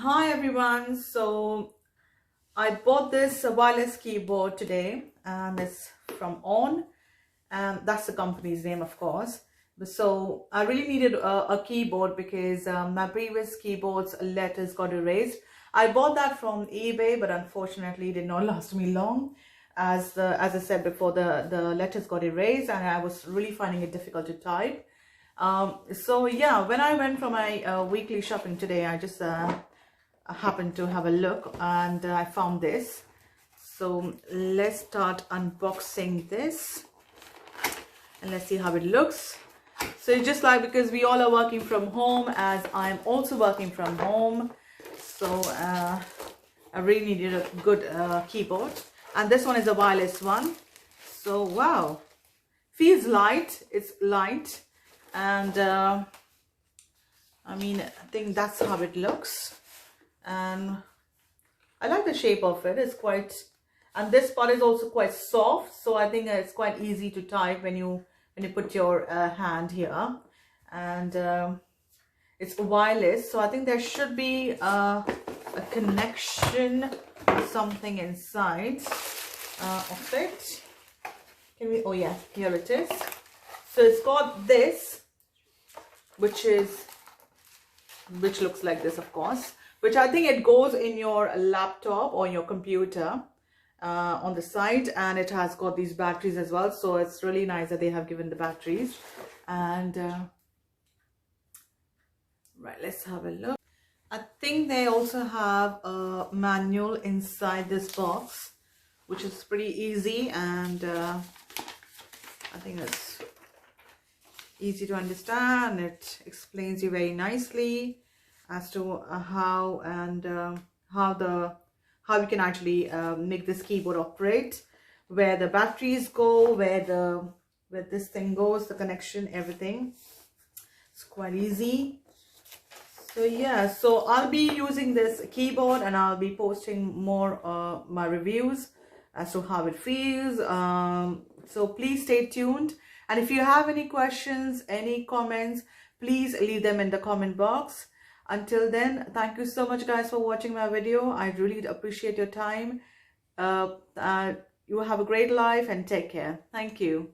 Hi everyone. So I bought this wireless keyboard today and it's from On, and that's the company's name, of course. So I really needed a keyboard because my previous keyboard's letters got erased. I bought that from eBay, but unfortunately it did not last me long. As I said before, the letters got erased and I was really finding it difficult to type. So yeah, when I went for my weekly shopping today, I just I happened to have a look and I found this. So let's start unboxing this and let's see how it looks. So it's just like, because we all are working from home, as I'm also working from home, so I really needed a good keyboard, and this one is a wireless one. So wow, feels light, it's light, and I mean, I think that's how it looks. And I like the shape of it. It's quite, and this part is also quite soft, so I think it's quite easy to type when you put your hand here. And it's wireless, so I think there should be a connection or something inside of it. Can we, oh yeah, here it is. So it's got this, which looks like this, of course, which I think it goes in your laptop or your computer on the side, and it has got these batteries as well. So it's really nice that they have given the batteries. And right, let's have a look. I think they also have a manual inside this box, which is pretty easy, and I think it's easy to understand. It explains you very nicely as to how you can actually make this keyboard operate, where the batteries go, where this thing goes, the connection, everything. It's quite easy. So yeah, so I'll be using this keyboard and I'll be posting more my reviews as to how it feels. So please stay tuned, and if you have any questions, any comments, please leave them in the comment box. Until then, thank you so much guys for watching my video. I really appreciate your time. You have a great life and take care. Thank you.